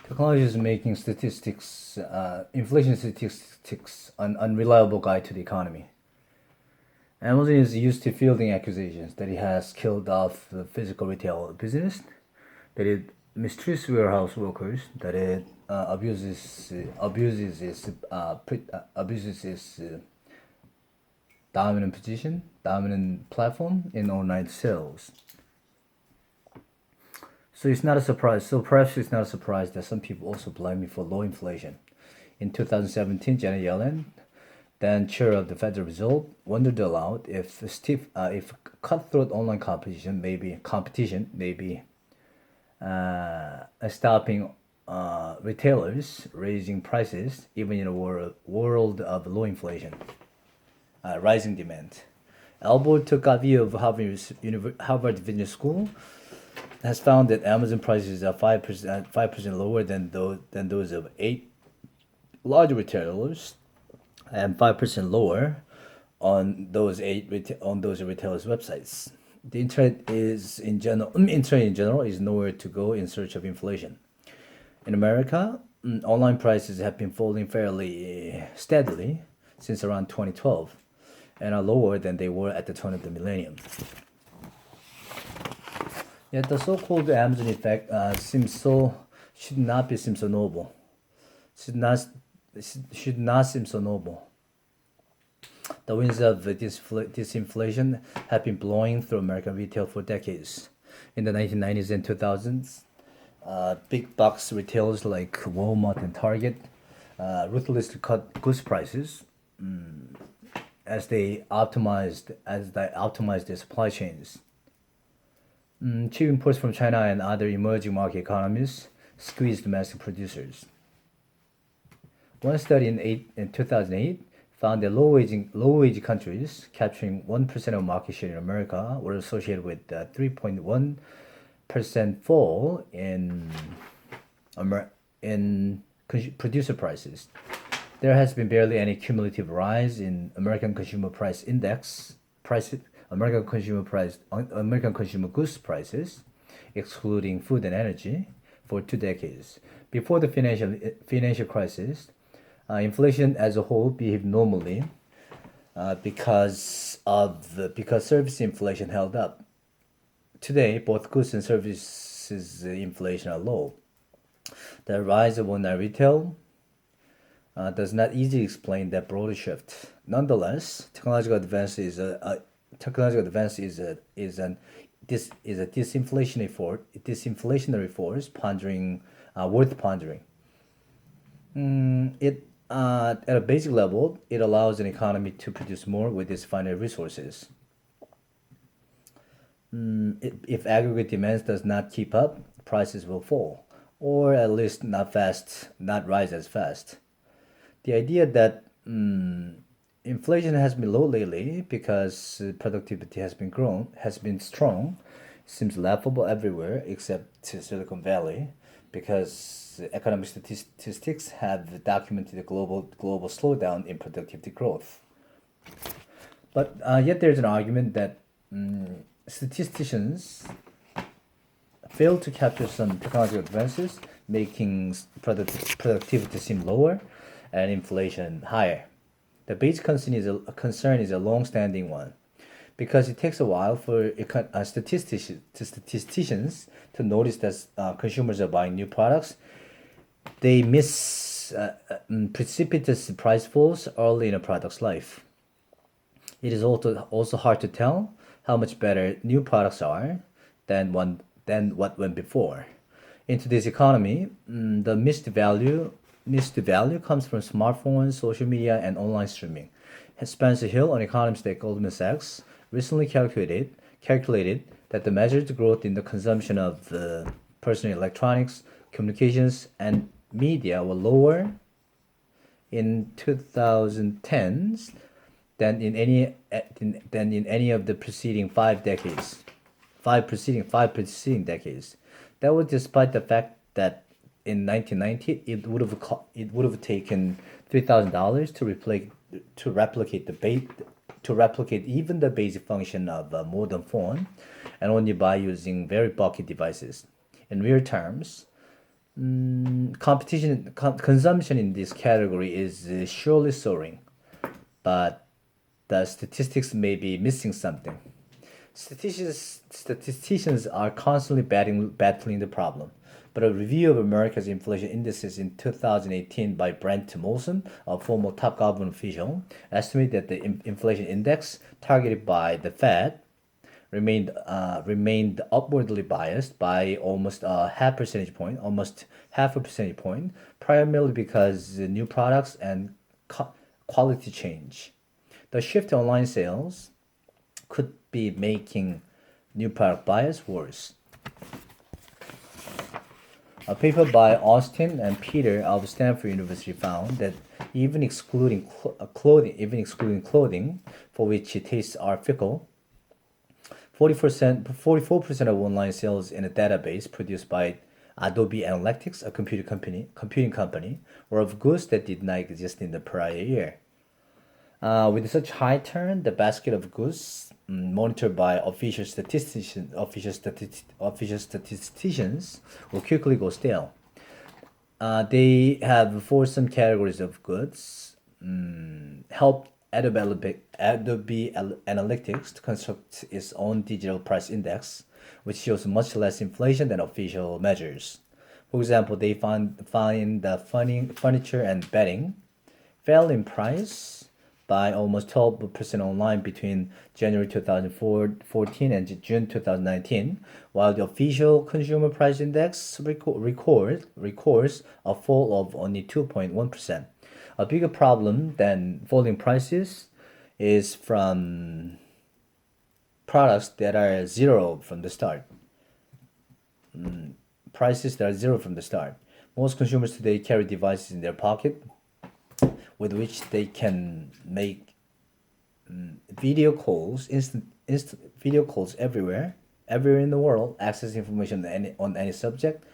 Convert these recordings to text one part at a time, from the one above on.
Technology is making inflation statistics, an unreliable guide to the economy. Amazon is used to fielding accusations that it has killed off the physical retail business, that it mistreats warehouse workers, that it abuses its dominant platform in online sales. So it's not a surprise. So perhaps it's not a surprise that some people also blame me for low inflation. In 2017, Janet Yellen, then chair of the Federal Reserve, wondered aloud if cutthroat online competition may be stopping retailers raising prices even in a world of low inflation, rising demand. Albert took a view of Harvard Business School has found that Amazon prices are 5% lower than those of 8 large retailers and 5% lower on those retailers' websites. The internet in general is nowhere to go in search of inflation. In America, online prices have been falling fairly steadily since around 2012 and are lower than they were at the turn of the millennium. Yet the so-called Amazon effect should not seem so noble. Should not seem so noble. The winds of disinflation have been blowing through American retail for decades. In the 1990s and 2000s, big box retailers like Walmart and Target ruthlessly cut goods prices as they optimized their supply chains. Cheap imports from China and other emerging market economies squeezed domestic producers. One study in 2008 found that low-wage countries capturing 1% of market share in America were associated with a 3.1% fall in producer prices. There has been barely any cumulative rise in American Consumer Price Index American consumer goods prices, excluding food and energy, for 2 decades. Before the financial crisis, inflation as a whole behaved normally because service inflation held up. Today, both goods and services inflation are low. The rise of online retail does not easily explain that broader shift. Nonetheless, technological advance is a disinflationary force worth pondering. It At a basic level, it allows an economy to produce more with its finite resources. If aggregate demand does not keep up, prices will fall, or at least not rise as fast. The idea that inflation has been low lately because productivity has been strong, seems laughable everywhere except Silicon Valley, because economic statistics have documented a global slowdown in productivity growth. But yet there's an argument that statisticians fail to capture some technological advances, making productivity seem lower and inflation higher. The basic concern is a long-standing one, because it takes a while for statisticians to notice that consumers are buying new products. They miss precipitous price falls early in a product's life. It is also hard to tell how much better new products are than what went before. In today's economy, the missed value comes from smartphones, social media, and online streaming. Spencer Hill, an economist at Goldman Sachs, recently calculated that the measured growth in the consumption of personal electronics, communications, and media were lower in 2010s than in any of the preceding five preceding decades. That was despite the fact that in 1990 it would have taken $3,000 to replicate even the basic function of a modern phone, and only by using very bulky devices. In real terms, consumption in this category is surely soaring, but the statistics may be missing something. Statisticians are constantly battling the problem, but a review of America's inflation indices in 2018 by Brent Molson, a former top government official, estimated that the inflation index targeted by the Fed remained upwardly biased by almost half a percentage point, primarily because new products and quality change. The shift to online sales could be making new product bias worse. A paper by Austin and Peter of Stanford University found that even excluding clothing, for which tastes are fickle, 44% of online sales in a database produced by Adobe Analytics, a computing company, were of goods that did not exist in the prior year. With such high turn, the basket of goods monitored by official statisticians will quickly go stale. They have for some categories of goods helped Adobe Analytics to construct its own digital price index, which shows much less inflation than official measures. For example, they find the furniture and bedding fell in price by almost 12% online between January 2014 and June 2019, while the official consumer price index records a fall of only 2.1%. A bigger problem than falling prices is from products that are zero from the start. Prices that are zero from the start. Most consumers today carry devices in their pocket with which they can make video calls, instant video calls everywhere in the world, access information on any subject,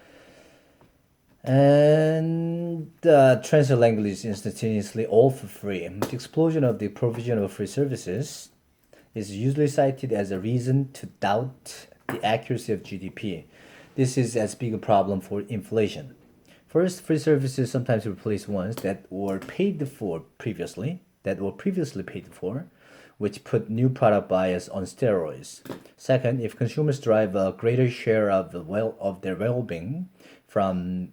and translate languages instantaneously, all for free. The explosion of the provision of free services is usually cited as a reason to doubt the accuracy of GDP. This is as big a problem for inflation. First, free services sometimes replace ones that were previously paid for, which put new product bias on steroids. Second, if consumers derive a greater share of their well-being from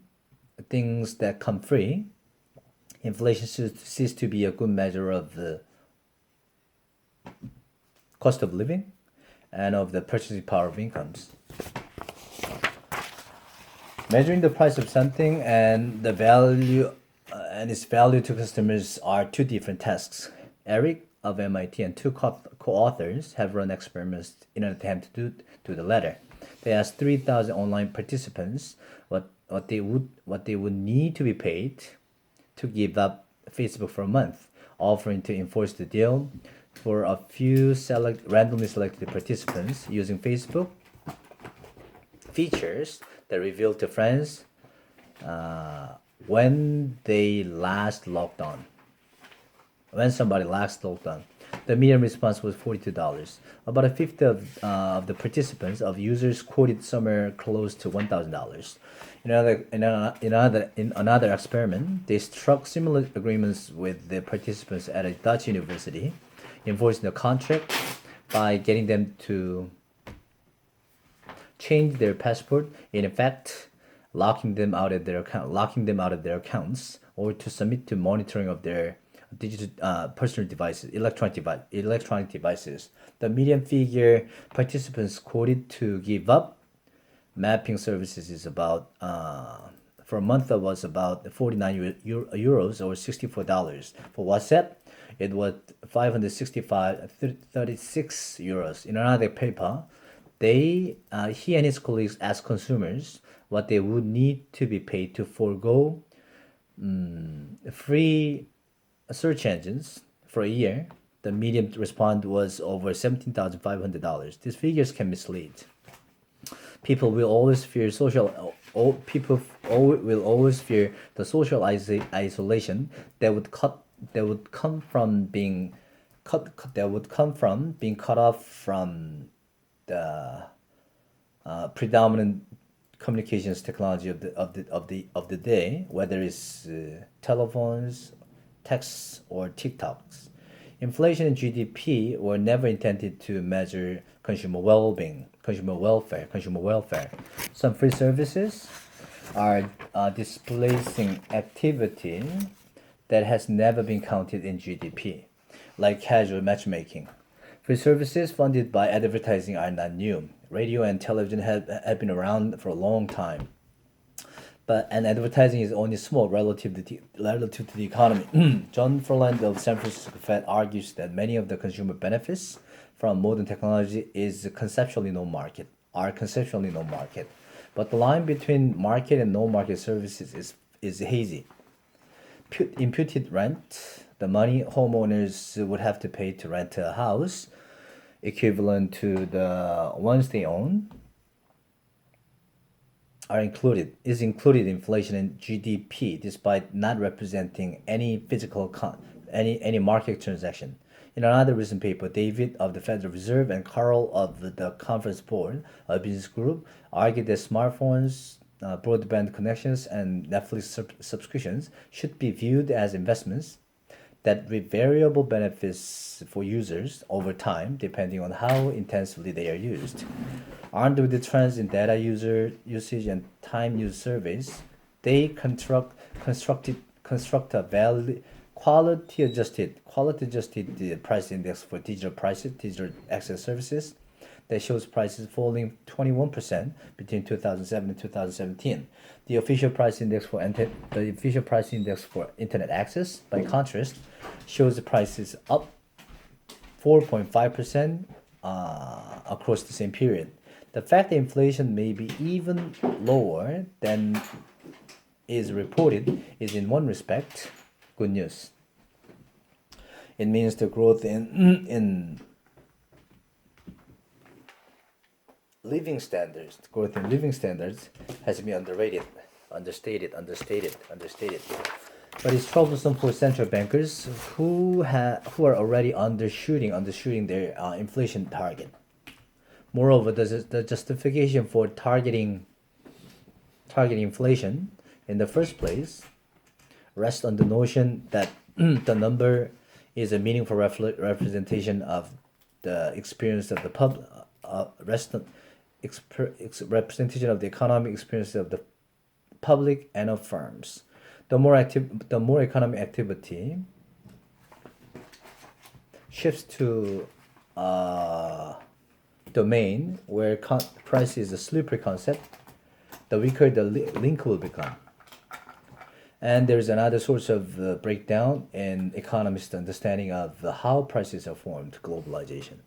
things that come free, inflation should cease to be a good measure of the cost of living and of the purchasing power of incomes. Measuring the price of something and the value and its value to customers are two different tasks. Eric of MIT and two co-authors have run experiments in an attempt to do the latter. They asked 3,000 online participants what they would need to be paid to give up Facebook for a month, offering to enforce the deal for a few randomly selected participants using Facebook features that revealed to friends when they last logged on. When somebody last logged on. The median response was $42. About a fifth of the participants of users quoted somewhere close to $1,000. In another experiment, they struck similar agreements with the participants at a Dutch university, enforcing the contract by getting them to change their passport, in effect, locking them out of their accounts, or to submit to monitoring of their personal devices, electronic devices. The median figure participants quoted to give up mapping services is about for a month was about 49 euros or $64. For WhatsApp, it was 36 euros. In another paper, he and his colleagues asked consumers what they would need to be paid to forego free search engines for a year. The median response was over $17,500. These figures can mislead. People will always fear the social isolation that would come from being cut off from the predominant communications technology of the day, whether it's telephones, texts, or TikToks. Inflation and GDP were never intended to measure consumer well-being, consumer welfare. Some free services are displacing activity that has never been counted in GDP, like casual matchmaking. Free services funded by advertising are not new. Radio and television have been around for a long time. And advertising is only small relative to the economy. John Furland of San Francisco Fed argues that many of the consumer benefits from modern technology are conceptually no market. But the line between market and no market services is hazy. Imputed rent, the money homeowners would have to pay to rent a house, equivalent to the ones they own, is included in inflation and GDP, despite not representing any any market transaction. In another recent paper, David of the Federal Reserve and Carl of the Conference Board of Business Group argued that smartphones, broadband connections, and Netflix subscriptions should be viewed as investments that with variable benefits for users over time, depending on how intensively they are used. Armed with the trends in data usage and time use surveys, they construct a quality adjusted price index for digital access services that shows prices falling 21% between 2007 and 2017. The official price index for internet access, by contrast, shows the prices up 4.5% across the same period. The fact that inflation may be even lower than is reported is, in one respect, good news. It means the growth in living standards has been understated. But it's troublesome for central bankers who are already undershooting their inflation target. Moreover, the justification for targeting inflation in the first place rests on the notion that the number is a meaningful representation of the experience of the representation of the economic experience of the public and of firms. The more economic activity shifts to domain where price is a slippery concept, the weaker the link will become. And there's another source of breakdown in economists' understanding of how prices are formed: globalization.